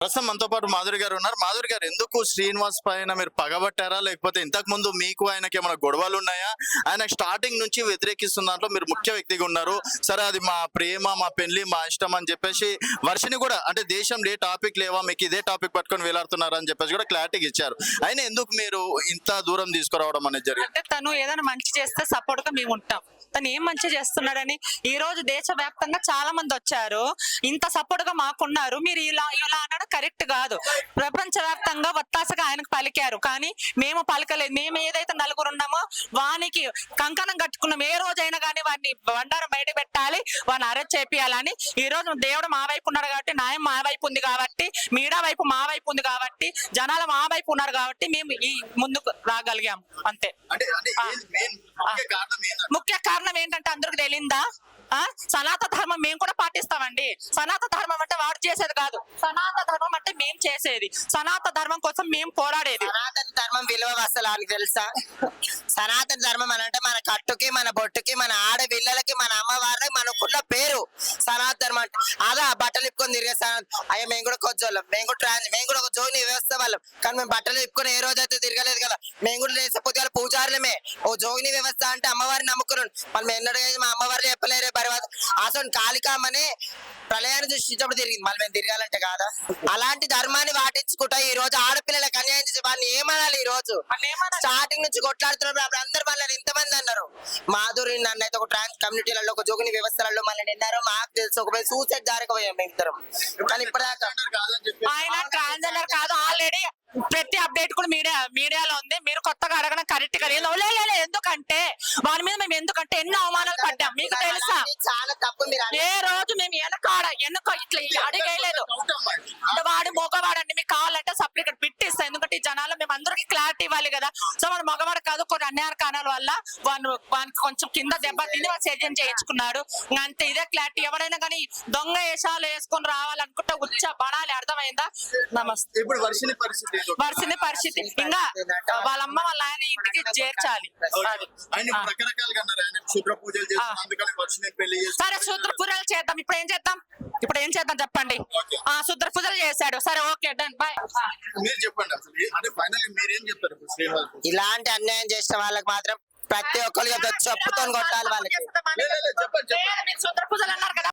ప్రస్తుతం మనతో పాటు మాధురి గారు ఉన్నారు. మాధురి గారు, ఎందుకు శ్రీనివాస్ పైన మీరు పగబట్టారా, లేకపోతే ఇంతకు ముందు మీకు ఆయనకి ఏమైనా గొడవలు ఉన్నాయా? ఆయన స్టార్టింగ్ నుంచి వ్యతిరేకిస్తున్న దాంట్లో మీరు ముఖ్య వ్యక్తిగా ఉన్నారు. సరే, అది మా ప్రేమ, మా పెళ్లి, మా ఇష్టం అని చెప్పేసి వర్షిని కూడా, అంటే దేశంలో ఏ టాపిక్ లేవా, మీకు ఇదే టాపిక్ పట్టుకొని వేలాడుతున్నారు అని చెప్పేసి కూడా క్లారిటీ ఇచ్చారు. అయినా ఎందుకు మీరు ఇంత దూరం తీసుకురావడం అనేది జరిగింది? అంటే తను ఏదైనా మంచి చేస్తే సపోర్ట్ గా మేము ఉంటాం. తను ఏం మంచి చేస్తున్నాడని ఈ రోజు దేశవ్యాప్తంగా చాలా మంది వచ్చారు, ఇంత సపోర్ట్ గా మాకున్నారు. మీరు ఇలా ఇలా అనడం కరెక్ట్ కాదు. ప్రపంచవ్యాప్తంగా వత్తాసగా ఆయనకు పలికారు, కానీ మేము పలకలేదు. మేము ఏదైతే నలుగురు ఉన్నామో వానికి కంకణం కట్టుకున్నాం. ఏ రోజైనా కానీ వాడిని బండారం బయట పెట్టాలి, వాడిని అరెస్ట్ చేపియాలని. ఈ రోజు దేవుడు మా వైపు ఉన్నాడు కాబట్టి, న్యాయం మా వైపు ఉంది కాబట్టి, మీడియా వైపు మా వైపు ఉంది కాబట్టి, జనాలు మా వైపు ఉన్నారు కాబట్టి మేము ఈ ముందుకు రాగలిగాం అంతే. ముఖ్య కారణం ఏంటంటే అందరికి తెలియందా, సనాతన ధర్మం మేము కూడా పాటిస్తామండి. సనాతన ధర్మం అంటే వాడు చేసేది కాదు, సనాతన ధర్మం అంటే మేము చేసేది. సనాతన ధర్మం కోసం మేము పోరాడేది. సనాతన ధర్మం విలువ అసలు అని తెలుసా? సనాతన ధర్మం అని అంటే మన కట్టుకి, మన బొట్టుకి, మన ఆడపిల్లలకి, మన అమ్మవారికి మనకున్న పేరు సనాతన ధర్మం అంటే. అదా బట్టలు ఇప్పుకొని తిరిగే అయ్యా, మేము కూడా కొజ్జోళ్ళం, మేము కూడా ఒక జోగిని వ్యవస్థ వాళ్ళం, కానీ మేము బట్టలు ఇప్పుకొని ఏ రోజైతే తిరగలేదు కదా. మేము కూడా లేకపోతే పూజారులమే. ఓ జోగిని వ్యవస్థ అంటే అమ్మవారిని నమ్ముకున్నాను. మళ్ళీ ఎన్నడూ మా అమ్మవారిని చెప్పలేరే తర్వాత అసలు కాళికామని ప్రళయాన్ని సృష్టించినప్పుడు తిరిగింది, మళ్ళీ మేము తిరగాలంటే కాదా? అలాంటి ధర్మాన్ని పాటించుకుంటా ఈ రోజు ఆడపిల్లలకు అన్యాయం చేసి వాళ్ళని ఏమనాలి? ఈ రోజు స్టార్టింగ్ నుంచి కొట్లాడుతున్నప్పుడు అప్పుడు అందరు మళ్ళీ ఎంతమంది అన్నారు. మాధురి నన్ను అయితే ఒక ట్రాన్స్ కమ్యూనిటీలలో, ఒక జోగిని వ్యవస్థలలో మళ్ళీ నిన్నారు. మాకు తెలుసు ఒక సూసైడ్ దారికి పోయాం మేము ఇద్దరం. కానీ ఇప్పటిదాకా ఆయన ట్రాన్స్జెండర్ కాదు, ఆల్రెడీ ప్రతి అప్డేట్ కూడా మీడియాలో ఉంది. మీరు కొత్తగా అడగడం కరెక్ట్ గా లేదు. ఎందుకంటే వాడి మీద మేము ఎందుకంటే ఎన్నో అవమానాలు పడ్డాం, మీకు తెలుసా? చాలా తప్పు. మీరు ఏ రోజు మేము వెనక ఇట్లా అడిగేయలేదు. వాడు మగవాడండి, మీకు కావాలంటే సపరేట్ బిట్ ఇస్తాం. ఎందుకంటే ఈ జనాలు మేము అందరికి క్లారిటీ ఇవ్వాలి కదా. సో వాడు మగవాడు కాదు, కొన్ని అన్యాయ కారణాల వల్ల వానికి కొంచెం కింద దెబ్బ తిని వాడు సర్జన్ చేయించుకున్నాడు. అంతే, ఇదే క్లారిటీ. ఎవరైనా కానీ దొంగ వేషాలు వేసుకొని రావాలనుకుంటే ఉచ్చ పడాలి, అర్థమైందా? నమస్తే. ఇప్పుడు వర్షిని పరిస్థితి ఇంకా వాళ్ళ అమ్మ వాళ్ళ ఆయన ఇంటికి చేర్చాలి. సరే, శూద్ర పూజలు చేద్దాం. ఇప్పుడు ఏం చేద్దాం చెప్పండి. శూద్ర పూజలు చేశాడు, సరే ఓకే డన్ బాయ్. మీరు చెప్పండి అసలు, అంటే ఫైనల్ మీరు ఏం చెప్తారు శ్రీనివాస్? ఇలాంటి అన్యాయం చేసిన వాళ్ళకి మాత్రం ప్రతి ఒక్కరు చెప్పుతో కొట్టాలి వాళ్ళకి. శూద్ర పూజలు అన్నారు కదా.